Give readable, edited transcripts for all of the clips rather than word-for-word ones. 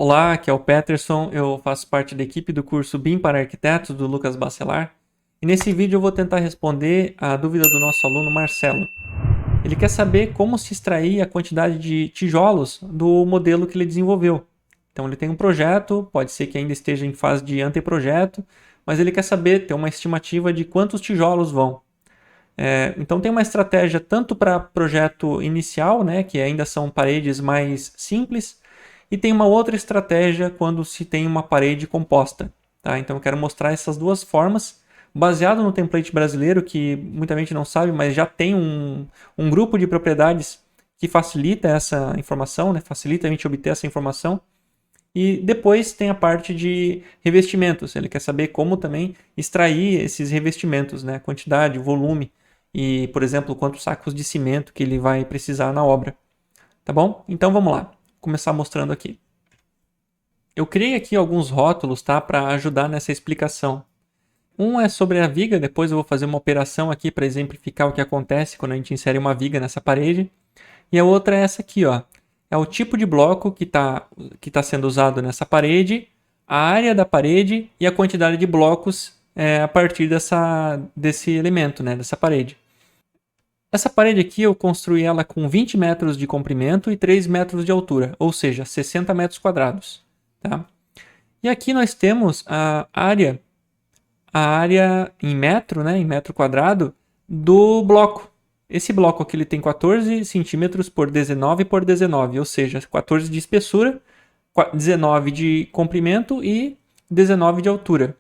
Olá, aqui é o Peterson, eu faço parte da equipe do curso BIM para Arquitetos do Lucas Bacelar. E nesse vídeo eu vou tentar responder a dúvida do nosso aluno Marcelo. Ele quer saber como se extrair a quantidade de tijolos do modelo que ele desenvolveu. Então ele tem um projeto, pode ser que ainda esteja em fase de anteprojeto, mas ele quer saber, ter uma estimativa de quantos tijolos vão. Então tem uma estratégia tanto para projeto inicial, né, que ainda são paredes mais simples, e tem uma outra estratégia quando se tem uma parede composta. Tá? Então eu quero mostrar essas duas formas, baseado no template brasileiro, que muita gente não sabe, mas já tem um grupo de propriedades que facilita essa informação, né? Facilita a gente obter essa informação. E depois tem a parte de revestimentos. Ele quer saber como também extrair esses revestimentos, né? Quantidade, volume e, por exemplo, quantos sacos de cimento que ele vai precisar na obra. Tá bom? Então vamos lá. Vou começar mostrando aqui. Eu criei aqui alguns rótulos, tá, para ajudar nessa explicação. Um é sobre a viga, depois eu vou fazer uma operação aqui para exemplificar o que acontece quando a gente insere uma viga nessa parede. E a outra é essa aqui, ó. É o tipo de bloco que tá sendo usado nessa parede, a área da parede e a quantidade de blocos a partir desse elemento, né, dessa parede. Essa parede aqui eu construí ela com 20 metros de comprimento e 3 metros de altura, ou seja, 60 metros quadrados. Tá? E aqui nós temos a área em metro, né, em metro quadrado, do bloco. Esse bloco aqui ele tem 14 centímetros por 19 por 19, ou seja, 14 de espessura, 19 de comprimento e 19 de altura.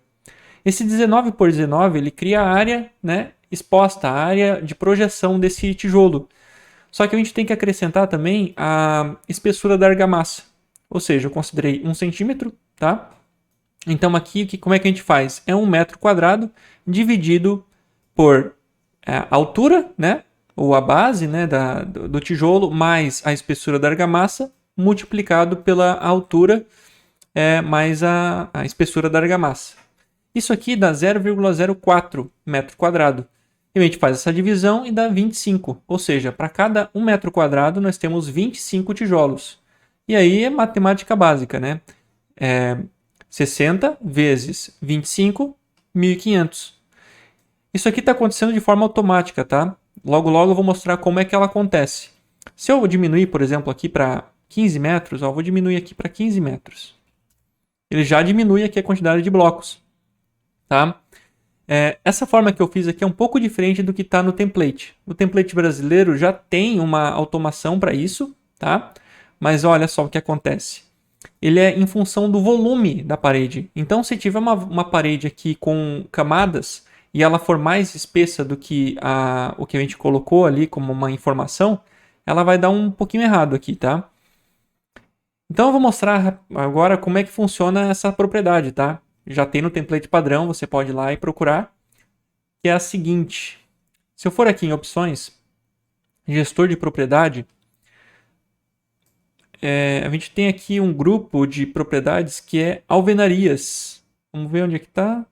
Esse 19 por 19 ele cria a área, né, exposta, a área de projeção desse tijolo. Só que a gente tem que acrescentar também a espessura da argamassa. Ou seja, eu considerei 1 centímetro, tá? Então aqui, como é que a gente faz? É 1 metro quadrado dividido por a altura, né? Ou a base, né, do tijolo, mais a espessura da argamassa, multiplicado pela altura mais a espessura da argamassa. Isso aqui dá 0,04 metro quadrado. E a gente faz essa divisão e dá 25. Ou seja, para cada 1 metro quadrado nós temos 25 tijolos. E aí é matemática básica, né? 60 vezes 25, 1.500. Isso aqui está acontecendo de forma automática, tá? Logo, logo eu vou mostrar como é que ela acontece. Se eu diminuir, por exemplo, aqui para 15 metros, ó, vou diminuir aqui para 15 metros. Ele já diminui aqui a quantidade de blocos. Tá? Essa forma que eu fiz aqui é um pouco diferente do que está no template. O template brasileiro já tem uma automação para isso, tá? Mas olha só o que acontece. Ele é em função do volume da parede. Então, se tiver uma parede aqui com camadas e ela for mais espessa do que o que a gente colocou ali como uma informação, ela vai dar um pouquinho errado aqui, tá? Então, eu vou mostrar agora como é que funciona essa propriedade, tá? Já tem no template padrão, você pode ir lá e procurar, que é a seguinte. Se eu for aqui em opções, gestor de propriedade, a gente tem aqui um grupo de propriedades que é alvenarias. Vamos ver onde é que está.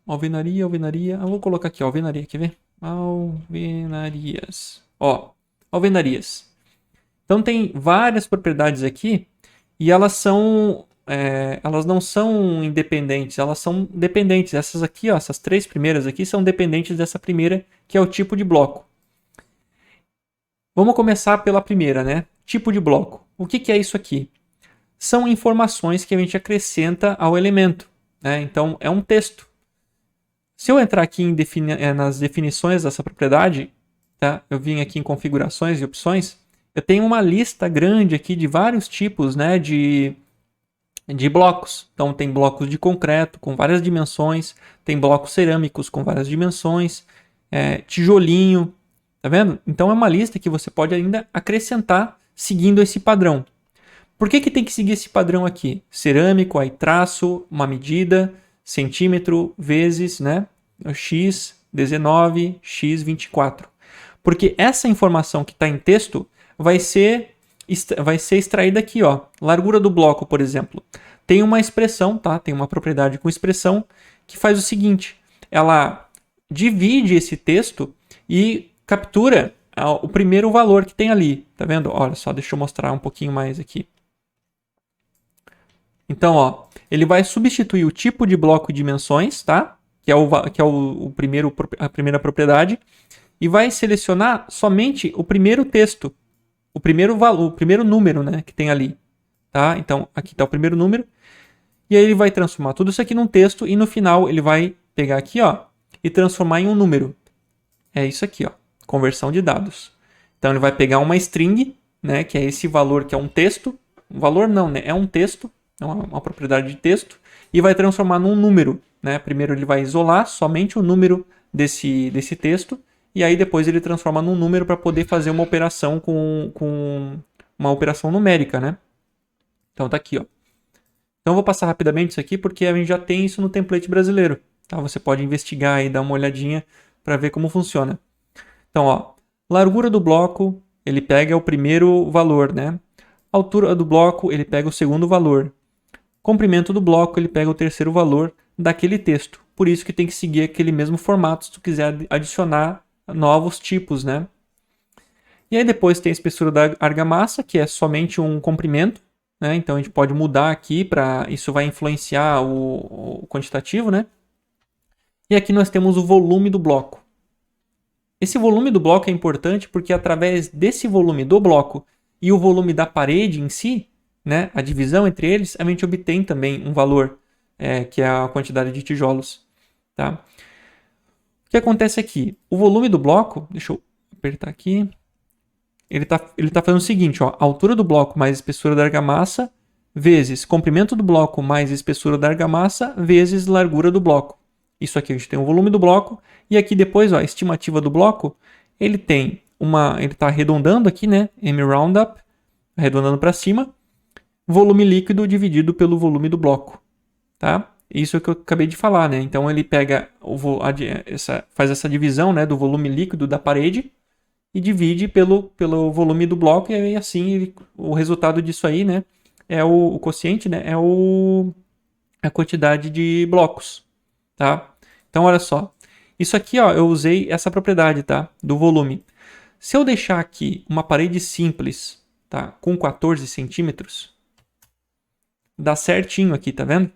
Alvenaria. Eu vou colocar aqui, alvenaria, quer ver? Alvenarias. Ó, alvenarias. Então tem várias propriedades aqui e elas não são independentes, elas são dependentes. Essas aqui, ó, essas 3 primeiras aqui são dependentes dessa primeira, que é o tipo de bloco. Vamos começar pela primeira, né? Tipo de bloco. O que é isso aqui? São informações que a gente acrescenta ao elemento, né? Então é um texto. Se eu entrar aqui nas definições dessa propriedade, tá? Eu vim aqui em configurações e opções, eu tenho uma lista grande aqui de vários tipos, né, de blocos. Então tem blocos de concreto com várias dimensões, tem blocos cerâmicos com várias dimensões, tijolinho, tá vendo? Então é uma lista que você pode ainda acrescentar seguindo esse padrão. Por que tem que seguir esse padrão aqui? Cerâmico, aí traço, uma medida, centímetro vezes, né, x 19, x 24. Porque essa informação que está em texto vai ser extraída aqui, ó. Largura do bloco, por exemplo. Tem uma expressão, tá? Tem uma propriedade com expressão que faz o seguinte: ela divide esse texto e captura o primeiro valor que tem ali. Tá vendo? Olha só, deixa eu mostrar um pouquinho mais aqui. Então, ó, ele vai substituir o tipo de bloco e dimensões, tá? Que é a primeira propriedade, e vai selecionar somente o primeiro texto, o primeiro valor, o primeiro número, né, que tem ali, tá? Então, aqui está o primeiro número, e aí ele vai transformar tudo isso aqui num texto, e no final ele vai pegar aqui, ó, e transformar em um número. É isso aqui, ó, conversão de dados. Então, ele vai pegar uma string, né, que é esse valor que é um texto, um valor não, né, é um texto, é uma propriedade de texto, e vai transformar num número, né? Primeiro ele vai isolar somente o número desse texto, e aí depois ele transforma num número para poder fazer uma operação com uma operação numérica, né? Então tá aqui, ó. Então eu vou passar rapidamente isso aqui porque a gente já tem isso no template brasileiro, tá? Você pode investigar e dar uma olhadinha para ver como funciona. Então, ó, largura do bloco, ele pega o primeiro valor, né? Altura do bloco, ele pega o segundo valor. Comprimento do bloco, ele pega o terceiro valor daquele texto. Por isso que tem que seguir aquele mesmo formato se tu quiser adicionar novos tipos, né? E aí depois tem a espessura da argamassa, que é somente um comprimento, né? Então a gente pode mudar aqui para isso vai influenciar o quantitativo, né? E aqui nós temos o volume do bloco. Esse volume do bloco é importante porque através desse volume do bloco e o volume da parede em si, né, a divisão entre eles, a gente obtém também um valor, que é a quantidade de tijolos. Tá? O que acontece aqui? O volume do bloco, deixa eu apertar aqui, ele tá fazendo o seguinte, ó, a altura do bloco mais espessura da argamassa vezes comprimento do bloco mais espessura da argamassa vezes largura do bloco. Isso aqui a gente tem o volume do bloco e aqui depois, ó, a estimativa do bloco, ele está arredondando aqui, né, mRoundup, arredondando para cima, volume líquido dividido pelo volume do bloco, tá? Isso é o que eu acabei de falar, né? Então ele pega faz essa divisão, né, do volume líquido da parede e divide pelo volume do bloco e aí assim o resultado disso aí, né, é o quociente, né, é a quantidade de blocos, tá? Então olha só, isso aqui, ó, eu usei essa propriedade, tá, do volume. Se eu deixar aqui uma parede simples, tá, com 14 centímetros, dá certinho aqui, tá vendo?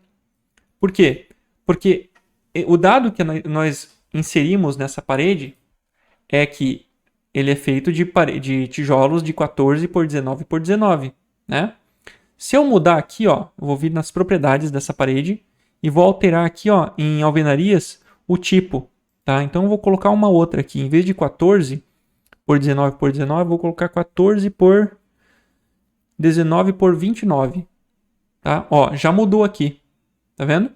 Por quê? Porque o dado que nós inserimos nessa parede é que ele é feito de tijolos de 14 por 19 por 19, né? Se eu mudar aqui, ó, eu vou vir nas propriedades dessa parede e vou alterar aqui, ó, em alvenarias o tipo, tá? Então eu vou colocar uma outra aqui, em vez de 14 por 19 por 19, eu vou colocar 14 por 19 por 29, tá? Ó, já mudou aqui, tá vendo?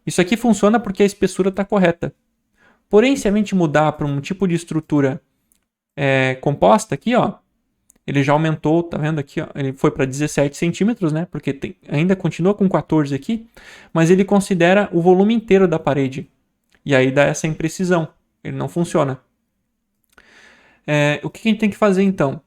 Isso aqui funciona porque a espessura está correta. Porém, se a gente mudar para um tipo de estrutura composta aqui, ó, ele já aumentou, tá vendo aqui, ó, ele foi para 17 centímetros, né? Porque ainda continua com 14 aqui, mas ele considera o volume inteiro da parede. E aí dá essa imprecisão, ele não funciona. O que a gente tem que fazer então?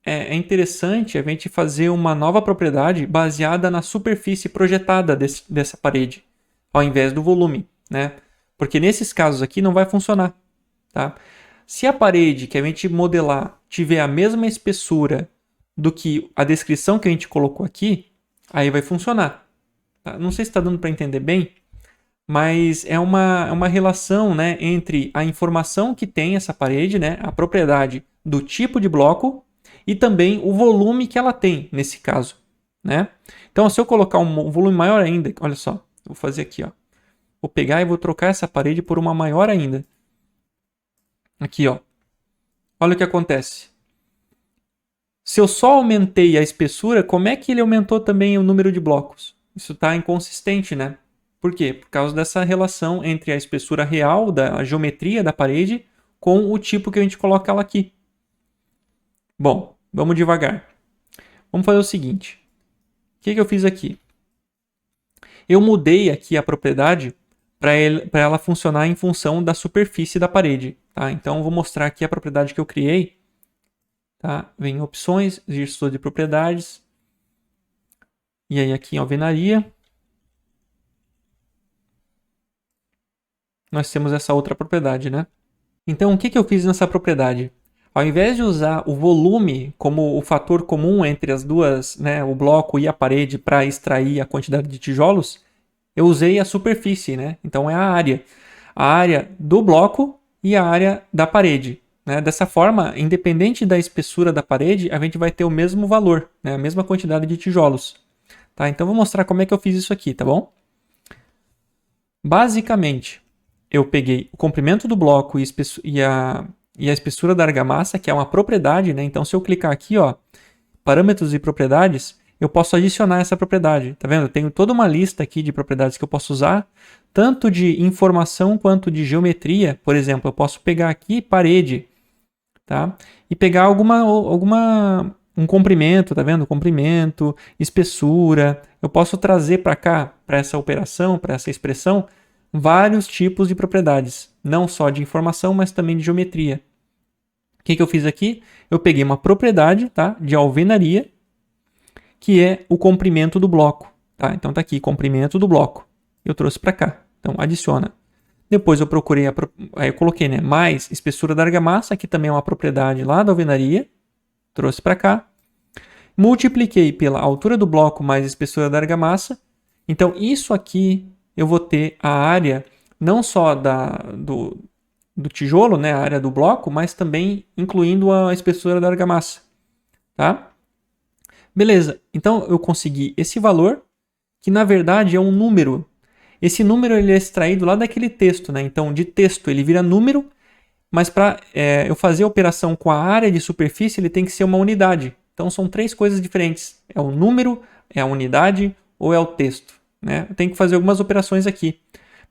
É interessante a gente fazer uma nova propriedade baseada na superfície projetada dessa parede, ao invés do volume, né? Porque nesses casos aqui não vai funcionar, tá? Se a parede que a gente modelar tiver a mesma espessura do que a descrição que a gente colocou aqui, aí vai funcionar. Tá? Não sei se está dando para entender bem, mas é uma relação, né, entre a informação que tem essa parede, né, a propriedade do tipo de bloco e também o volume que ela tem nesse caso, né? Então, se eu colocar um volume maior ainda, olha só, eu vou fazer aqui, ó, vou pegar e vou trocar essa parede por uma maior ainda. Aqui, ó, olha o que acontece. Se eu só aumentei a espessura, como é que ele aumentou também o número de blocos? Isso está inconsistente, né? Por quê? Por causa dessa relação entre a espessura real, da geometria da parede, com o tipo que a gente coloca ela aqui. Bom, vamos devagar. Vamos fazer o seguinte. O que eu fiz aqui? Eu mudei aqui a propriedade para ela funcionar em função da superfície da parede. Tá? Então, eu vou mostrar aqui a propriedade que eu criei. Tá? Vem em opções, gestor de propriedades. E aí aqui em alvenaria, nós temos essa outra propriedade, né? Então, o que eu fiz nessa propriedade? Ao invés de usar o volume como o fator comum entre as duas, né, o bloco e a parede para extrair a quantidade de tijolos, eu usei a superfície, né? Então é a área do bloco e a área da parede. Né? Dessa forma, independente da espessura da parede, a gente vai ter o mesmo valor, né? A mesma quantidade de tijolos. Tá? Então vou mostrar como é que eu fiz isso aqui, tá bom? Basicamente, eu peguei o comprimento do bloco e a espessura da argamassa, que é uma propriedade, né? Então se eu clicar aqui, ó, parâmetros e propriedades, eu posso adicionar essa propriedade. Tá vendo? Eu tenho toda uma lista aqui de propriedades que eu posso usar, tanto de informação quanto de geometria. Por exemplo, eu posso pegar aqui parede, tá? E pegar um comprimento, tá vendo? Comprimento, espessura. Eu posso trazer para cá, para essa operação, para essa expressão, vários tipos de propriedades, não só de informação, mas também de geometria. O que eu fiz aqui? Eu peguei uma propriedade, tá? De alvenaria, que é o comprimento do bloco. Tá? Então tá aqui, comprimento do bloco. Eu trouxe para cá. Então adiciona. Depois eu procurei, aí eu coloquei, né, mais espessura da argamassa, que também é uma propriedade lá da alvenaria. Trouxe para cá. Multipliquei pela altura do bloco mais espessura da argamassa. Então isso aqui eu vou ter a área não só do tijolo, né, a área do bloco, mas também incluindo a espessura da argamassa. Tá? Beleza, então eu consegui esse valor, que na verdade é um número. Esse número ele é extraído lá daquele texto, né? Então de texto ele vira número, mas para eu fazer a operação com a área de superfície ele tem que ser uma unidade. Então são três coisas diferentes. É o número, é a unidade ou é o texto. Né? Eu tenho que fazer algumas operações aqui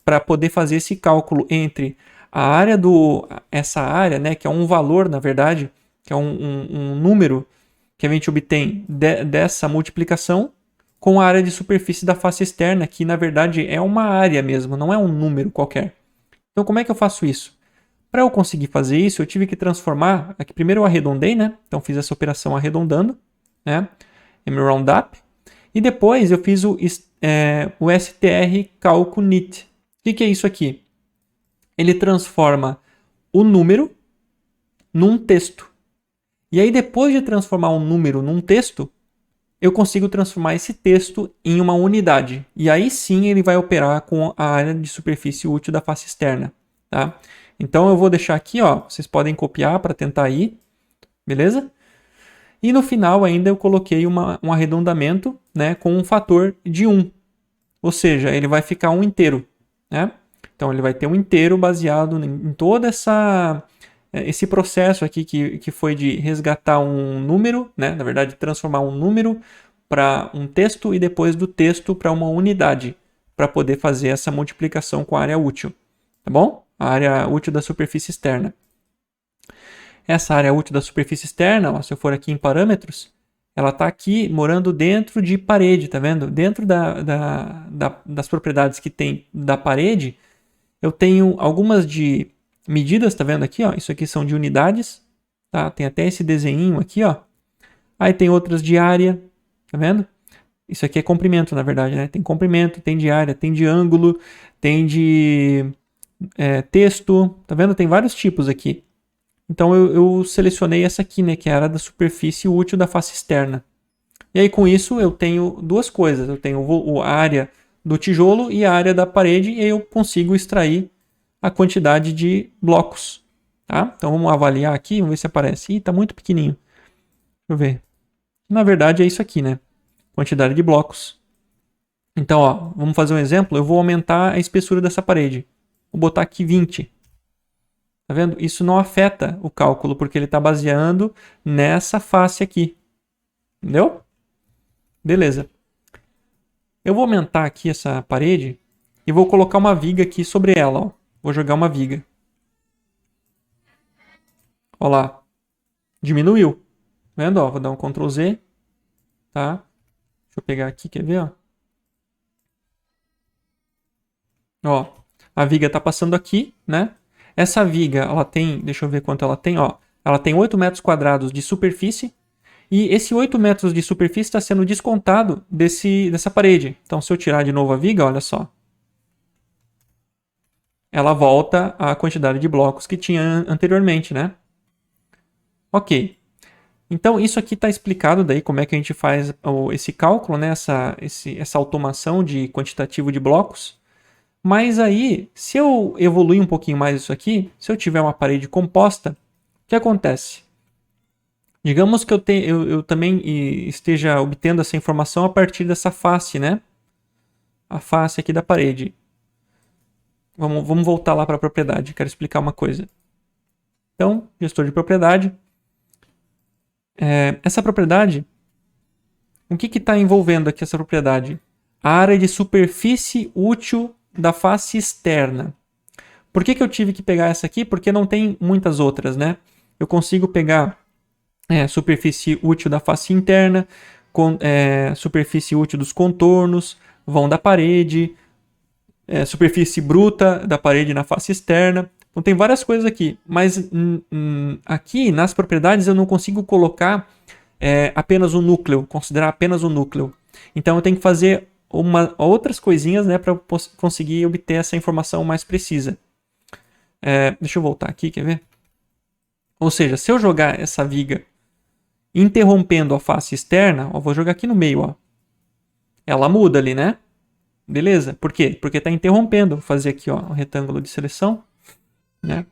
para poder fazer esse cálculo entre a área essa área, né? Que é um valor na verdade, que é um número que a gente obtém dessa multiplicação com a área de superfície da face externa, que na verdade é uma área mesmo, não é um número qualquer. Então como é que eu faço isso? Para eu conseguir fazer isso, eu tive que transformar, aqui primeiro eu arredondei, né? Então fiz essa operação arredondando, né? mRoundup, e depois eu fiz o strcalcunit. O que é isso aqui? Ele transforma o número num texto. E aí, depois de transformar um número num texto, eu consigo transformar esse texto em uma unidade. E aí sim ele vai operar com a área de superfície útil da face externa. Tá? Então eu vou deixar aqui, ó, vocês podem copiar para tentar ir, beleza? E no final ainda eu coloquei um arredondamento, né, com um fator de 1. Ou seja, ele vai ficar um inteiro. Né? Então ele vai ter um inteiro baseado em toda esse processo aqui que foi de resgatar um número, né? Na verdade, transformar um número para um texto e depois do texto para uma unidade, para poder fazer essa multiplicação com a área útil. Tá bom? A área útil da superfície externa. Essa área útil da superfície externa, ó, se eu for aqui em parâmetros, ela está aqui morando dentro de parede, tá vendo? Dentro das propriedades que tem da parede, eu tenho algumas de medidas, tá vendo aqui, ó? Isso aqui são de unidades, tá? Tem até esse desenho aqui, ó. Aí tem outras de área, tá vendo? Isso aqui é comprimento, na verdade, né? Tem comprimento, tem de área, tem de ângulo, tem de texto, tá vendo? Tem vários tipos aqui. Então eu selecionei essa aqui, né? Que é a área da superfície útil da face externa. E aí com isso eu tenho duas coisas. Eu tenho a área do tijolo e a área da parede e aí eu consigo extrair a quantidade de blocos. Tá? Então vamos avaliar aqui, vamos ver se aparece. Ih, tá muito pequenininho. Deixa eu ver. Na verdade é isso aqui, né? Quantidade de blocos. Então, ó, vamos fazer um exemplo. Eu vou aumentar a espessura dessa parede. Vou botar aqui 20. Tá vendo? Isso não afeta o cálculo, porque ele está baseando nessa face aqui. Entendeu? Beleza. Eu vou aumentar aqui essa parede e vou colocar uma viga aqui sobre ela. Ó. Vou jogar uma viga. Olha lá. Diminuiu. Tá vendo? Ó, vou dar um Ctrl Z. Tá? Deixa eu pegar aqui, quer ver? Ó, a viga está passando aqui, né? Essa viga, ela tem, deixa eu ver quanto ela tem, ó. Ela tem 8 metros quadrados de superfície. E esse 8 metros de superfície está sendo descontado dessa parede. Então, se eu tirar de novo a viga, olha só. Ela volta à quantidade de blocos que tinha anteriormente, né? Ok. Então, isso aqui está explicado daí como é que a gente faz esse cálculo, né? Essa automação de quantitativo de blocos. Mas aí, se eu evoluir um pouquinho mais isso aqui, se eu tiver uma parede composta, o que acontece? Digamos que eu também esteja obtendo essa informação a partir dessa face, né? A face aqui da parede. Vamos voltar lá para a propriedade. Quero explicar uma coisa. Então, gestor de propriedade. Essa propriedade, o que está envolvendo aqui essa propriedade? A área de superfície útil da face externa. Por que eu tive que pegar essa aqui? Porque não tem muitas outras, né? Eu consigo pegar superfície útil da face interna, superfície útil dos contornos, vão da parede, superfície bruta da parede na face externa. Então tem várias coisas aqui, mas aqui nas propriedades eu não consigo colocar apenas o núcleo, considerar apenas o núcleo. Então eu tenho que fazer outras coisinhas, né, para conseguir obter essa informação mais precisa. Deixa eu voltar aqui, quer ver? Ou seja, se eu jogar essa viga interrompendo a face externa, vou jogar aqui no meio, ó. Ela muda ali, né? Beleza? Por quê? Porque está interrompendo. Vou fazer aqui, ó, um retângulo de seleção, né?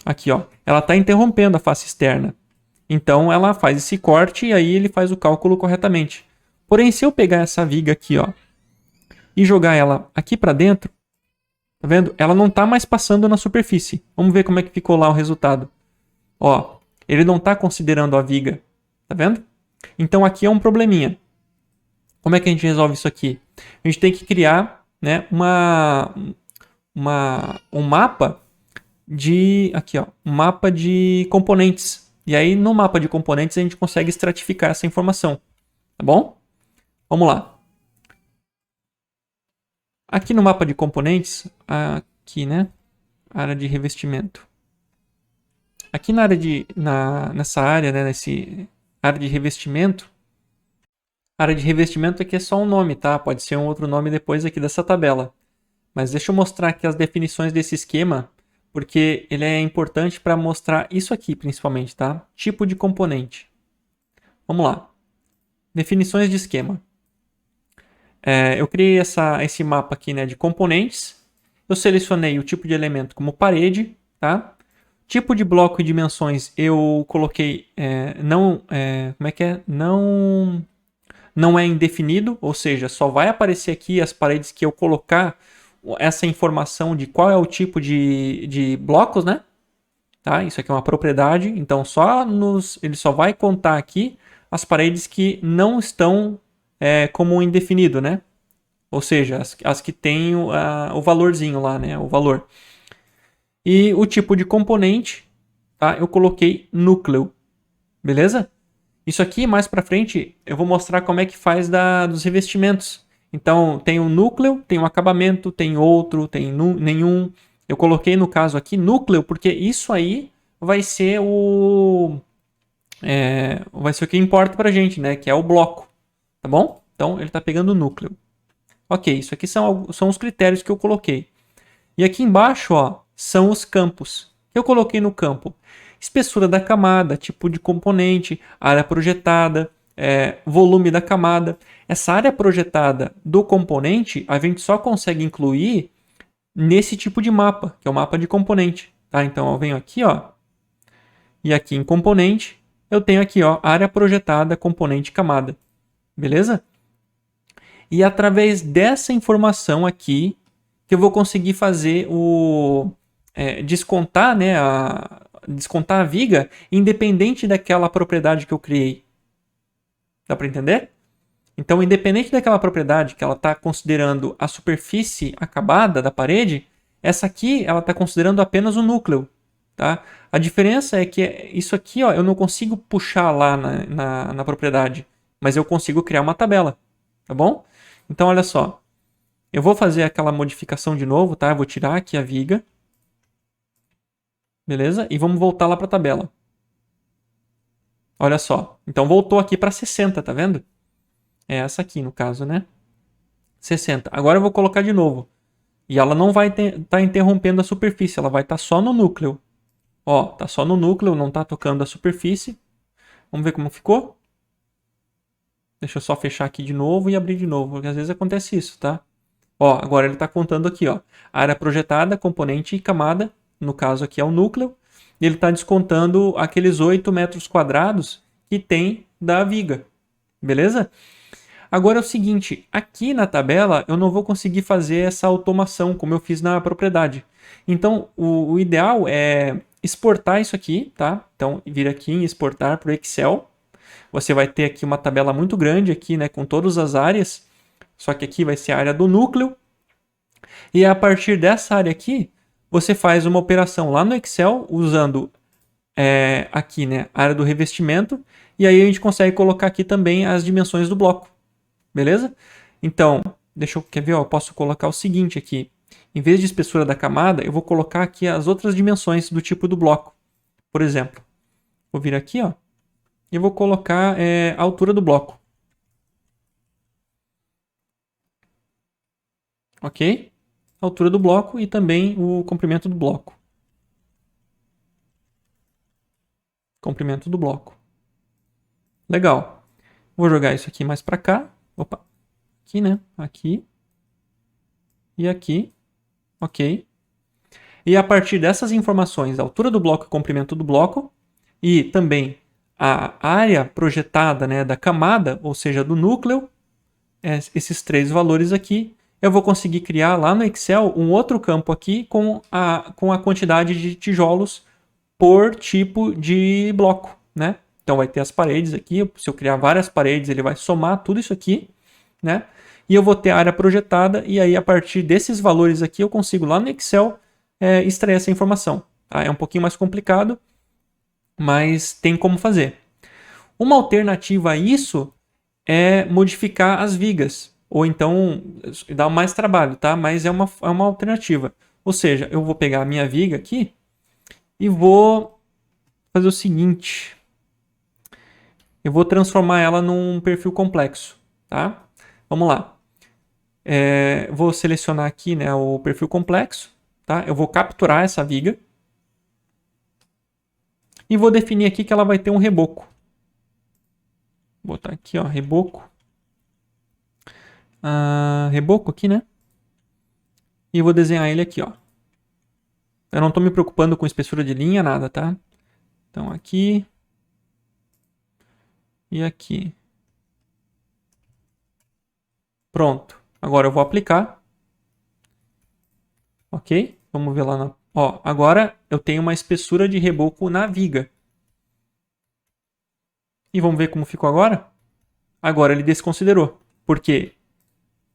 Aqui, ó, ela está interrompendo a face externa. Então ela faz esse corte e aí ele faz o cálculo corretamente. Porém, se eu pegar essa viga aqui, ó, e jogar ela aqui para dentro, tá vendo? Ela não está mais passando na superfície. Vamos ver como é que ficou lá o resultado. Ó, ele não está considerando a viga, tá vendo? Então aqui é um probleminha. Como é que a gente resolve isso aqui? A gente tem que criar, né, um mapa um mapa de componentes. E aí no mapa de componentes a gente consegue estratificar essa informação, tá bom? Vamos lá. Aqui no mapa de componentes, aqui, né, área de revestimento. Aqui nessa área, né, área de revestimento, área de revestimento aqui é só um nome, tá? Pode ser um outro nome depois aqui dessa tabela. Mas deixa eu mostrar aqui as definições desse esquema, porque ele é importante para mostrar isso aqui principalmente, tá? Tipo de componente. Vamos lá. Definições de esquema. Eu criei esse mapa aqui, né, de componentes. Eu selecionei o tipo de elemento como parede, tá? Tipo de bloco e dimensões eu coloquei como é que é? Não é indefinido, ou seja, só vai aparecer aqui as paredes que eu colocar essa informação de qual é o tipo de blocos, né? Tá? Isso aqui é uma propriedade, então ele só vai contar aqui as paredes que não estão como indefinido, né? Ou seja, as que têm o valorzinho lá, né? O valor. E o tipo de componente, tá? Eu coloquei núcleo, beleza? Isso aqui, mais para frente, eu vou mostrar como é que faz dos revestimentos. Então, tem um núcleo, tem um acabamento, tem outro, tem nenhum. Eu coloquei, no caso aqui, núcleo, porque isso aí vai ser vai ser o que importa pra gente, né? Que é o bloco, tá bom? Então, ele está pegando o núcleo. Ok, isso aqui são os critérios que eu coloquei. E aqui embaixo, ó, são os campos. Eu coloquei no campo espessura da camada, tipo de componente, área projetada, volume da camada. Essa área projetada do componente a gente só consegue incluir nesse tipo de mapa, que é o mapa de componente. Tá? Então eu venho aqui, ó, e aqui em componente eu tenho aqui, ó, área projetada, componente, camada. Beleza? E através dessa informação aqui que eu vou conseguir fazer descontar, né, descontar a viga independente daquela propriedade que eu criei. Dá para entender? Então, independente daquela propriedade que ela está considerando a superfície acabada da parede, essa aqui ela está considerando apenas o núcleo. Tá? A diferença é que isso aqui, ó, eu não consigo puxar lá na propriedade, mas eu consigo criar uma tabela. Tá bom? Então, olha só. Eu vou fazer aquela modificação de novo, tá? Eu vou tirar aqui a viga. Beleza? E vamos voltar lá para a tabela. Olha só. Então voltou aqui para 60, tá vendo? É essa aqui no caso, né? 60. Agora eu vou colocar de novo. E ela não vai estar interrompendo a superfície, ela vai estar só no núcleo. Ó, tá só no núcleo, não tá tocando a superfície. Vamos ver como ficou? Deixa eu só fechar aqui de novo e abrir de novo, porque às vezes acontece isso, tá? Ó, agora ele está contando aqui, ó, área projetada, componente e camada, no caso aqui é o núcleo, e ele está descontando aqueles 8 metros quadrados que tem da viga, beleza? Agora é o seguinte, aqui na tabela eu não vou conseguir fazer essa automação como eu fiz na propriedade. Então, o ideal é exportar isso aqui, tá? Então, vir aqui em exportar para o Excel. Você vai ter aqui uma tabela muito grande aqui, né, com todas as áreas. Só que aqui vai ser a área do núcleo. E a partir dessa área aqui, você faz uma operação lá no Excel usando aqui, né, a área do revestimento. E aí a gente consegue colocar aqui também as dimensões do bloco. Beleza? Então, quer ver? Ó, eu posso colocar o seguinte aqui. Em vez de espessura da camada, eu vou colocar aqui as outras dimensões do tipo do bloco. Por exemplo, vou vir aqui, ó, e vou colocar a altura do bloco. Ok? A altura do bloco e também o comprimento do bloco. Comprimento do bloco. Legal. Vou jogar isso aqui mais para cá. Opa. Aqui, né? Aqui. E aqui. Ok. E a partir dessas informações, a altura do bloco e comprimento do bloco, e também a área projetada, né, da camada, ou seja, do núcleo, esses três valores aqui, eu vou conseguir criar lá no Excel um outro campo aqui com a quantidade de tijolos por tipo de bloco, né? Então vai ter as paredes aqui, se eu criar várias paredes, ele vai somar tudo isso aqui, né? E eu vou ter a área projetada, e aí a partir desses valores aqui eu consigo lá no Excel extrair essa informação. Tá? É um pouquinho mais complicado, mas tem como fazer. Uma alternativa a isso é modificar as vigas, ou então dá mais trabalho, tá? Mas é uma alternativa. Ou seja, eu vou pegar a minha viga aqui e vou fazer o seguinte. Eu vou transformar ela num perfil complexo, tá? Vamos lá. Vou selecionar aqui, né, o perfil complexo, tá? Eu vou capturar essa viga e vou definir aqui que ela vai ter um reboco. Vou botar aqui, ó, reboco. Reboco aqui, né? E vou desenhar ele aqui, ó. Eu não estou me preocupando com espessura de linha, nada, tá? Então aqui e aqui. Pronto. Agora eu vou aplicar. Ok? Vamos ver lá na... Ó, agora eu tenho uma espessura de reboco na viga. E vamos ver como ficou agora? Agora ele desconsiderou. Por quê?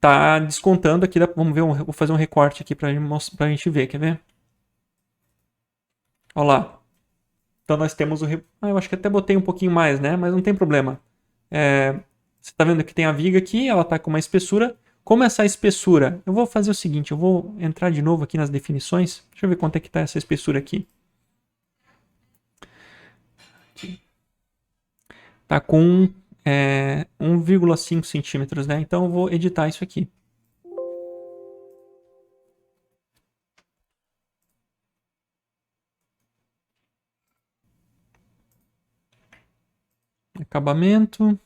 Tá descontando aqui. Vamos ver, vou fazer um recorte aqui pra gente ver. Quer ver? Olha lá. Então nós temos o... eu acho que até botei um pouquinho mais, né? Mas não tem problema. Você está vendo que tem a viga aqui, ela está com uma espessura. Como essa espessura? Eu vou fazer o seguinte, eu vou entrar de novo aqui nas definições. Deixa eu ver quanto é que está essa espessura aqui. Está com 1,5 centímetros, né? Então eu vou editar isso aqui. Acabamento.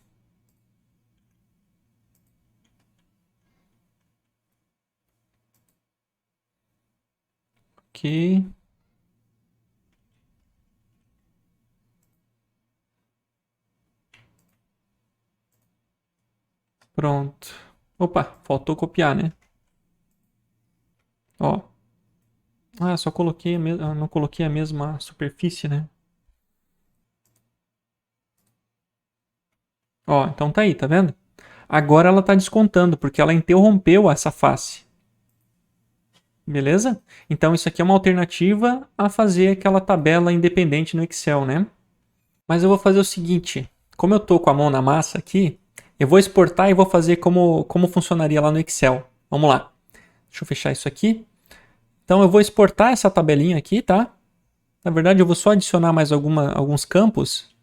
Ok. Pronto. Opa, faltou copiar, né? Ó. Só coloquei não coloquei a mesma superfície, né? Ó, então tá aí, tá vendo? Agora ela está descontando, porque ela interrompeu essa face. Beleza? Então isso aqui é uma alternativa a fazer aquela tabela independente no Excel, né? Mas eu vou fazer o seguinte, como eu estou com a mão na massa aqui, eu vou exportar e vou fazer como funcionaria lá no Excel. Vamos lá. Deixa eu fechar isso aqui. Então eu vou exportar essa tabelinha aqui, tá? Na verdade eu vou só adicionar mais alguns campos.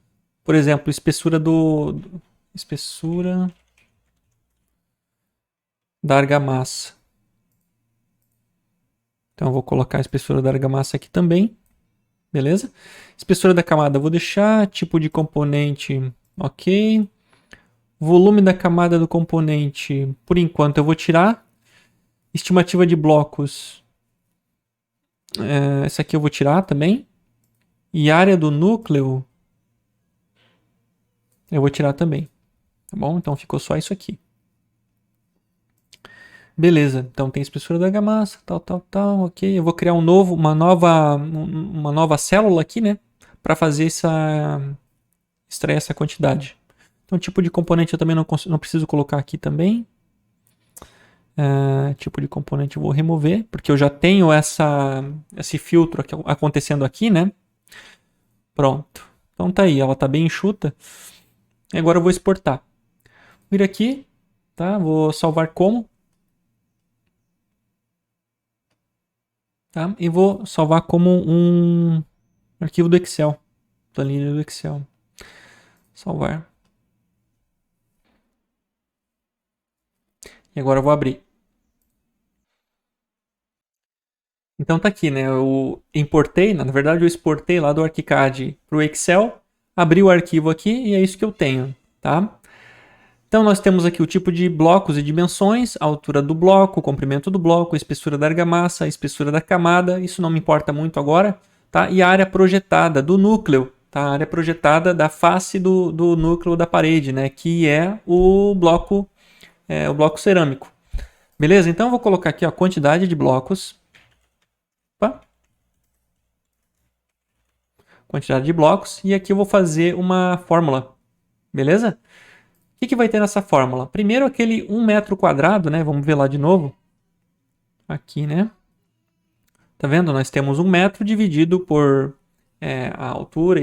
Por exemplo, espessura espessura da argamassa. Então eu vou colocar a espessura da argamassa aqui também. Beleza? Espessura da camada eu vou deixar, tipo de componente, ok. Volume da camada do componente, por enquanto eu vou tirar. Estimativa de blocos, essa aqui eu vou tirar também. E área do núcleo, eu vou tirar também. Tá bom? Então ficou só isso aqui. Beleza, então tem espessura da argamassa, tal, ok. Eu vou criar uma nova célula aqui, né? Para fazer extrair essa quantidade. Então, tipo de componente eu também não preciso colocar aqui também. Tipo de componente eu vou remover, porque eu já tenho esse filtro acontecendo aqui, né? Pronto. Então tá aí, ela tá bem enxuta. Agora eu vou exportar. Vou vir aqui, tá? Vou salvar como. Tá? E vou salvar como um arquivo do Excel. Planilha do Excel. Salvar. E agora eu vou abrir. Então tá aqui, né? Eu importei, na verdade eu exportei lá do ArchiCAD para o Excel, abri o arquivo aqui e é isso que eu tenho, tá? Então nós temos aqui o tipo de blocos e dimensões, a altura do bloco, o comprimento do bloco, a espessura da argamassa, a espessura da camada, isso não me importa muito agora, tá? E a área projetada do núcleo, tá? A área projetada da face do núcleo da parede, né? Que é o bloco cerâmico. Beleza? Então eu vou colocar aqui a quantidade de blocos. Opa. Quantidade de blocos. E aqui eu vou fazer uma fórmula. Beleza? O que vai ter nessa fórmula? Primeiro aquele 1 metro quadrado, né? Vamos ver lá de novo. Aqui, né? Tá vendo? Nós temos 1 metro dividido por a altura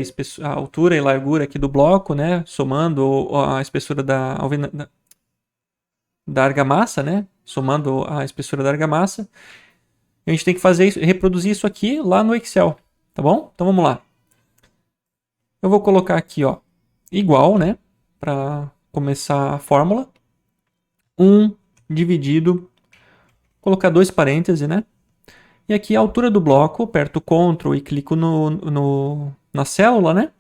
e largura aqui do bloco, né? Somando a espessura da argamassa, né? Somando a espessura da argamassa. A gente tem que fazer isso, reproduzir isso aqui lá no Excel, tá bom? Então vamos lá. Eu vou colocar aqui, ó, igual, né? Para começar a fórmula. 1 dividido, colocar 2 parênteses, né? E aqui a altura do bloco, aperto Ctrl e clico na célula, né?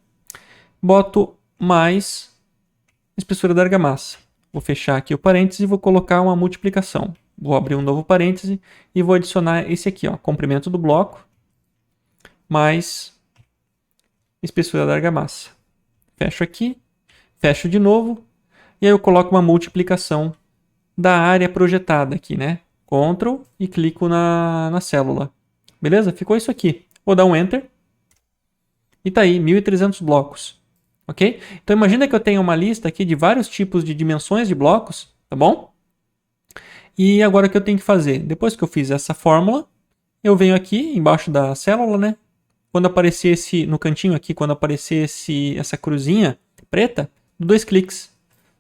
Boto mais espessura da argamassa. Vou fechar aqui o parêntese e vou colocar uma multiplicação. Vou abrir um novo parêntese e vou adicionar esse aqui, ó, comprimento do bloco, mais espessura da argamassa. Fecho aqui, fecho de novo, e aí eu coloco uma multiplicação da área projetada aqui, né? Ctrl e clico na célula. Beleza? Ficou isso aqui. Vou dar um Enter. E tá aí, 1.300 blocos. Ok? Então imagina que eu tenho uma lista aqui de vários tipos de dimensões de blocos, tá bom? E agora o que eu tenho que fazer? Depois que eu fiz essa fórmula, eu venho aqui embaixo da célula, né? Quando aparecer no cantinho aqui, quando aparecer essa cruzinha preta, 2 cliques,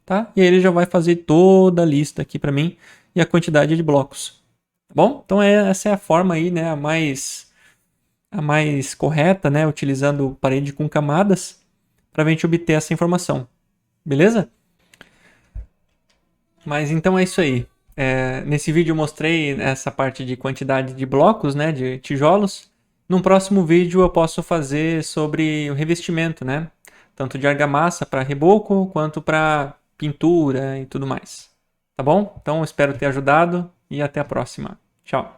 tá? E aí ele já vai fazer toda a lista aqui para mim e a quantidade de blocos, tá bom? Então essa é a forma aí, né, a mais correta, né, utilizando parede com camadas para a gente obter essa informação, beleza? Mas então é isso aí. Nesse vídeo eu mostrei essa parte de quantidade de blocos, né, de tijolos. Num próximo vídeo eu posso fazer sobre o revestimento, né? Tanto de argamassa para reboco, quanto para pintura e tudo mais. Tá bom? Então espero ter ajudado e até a próxima. Tchau.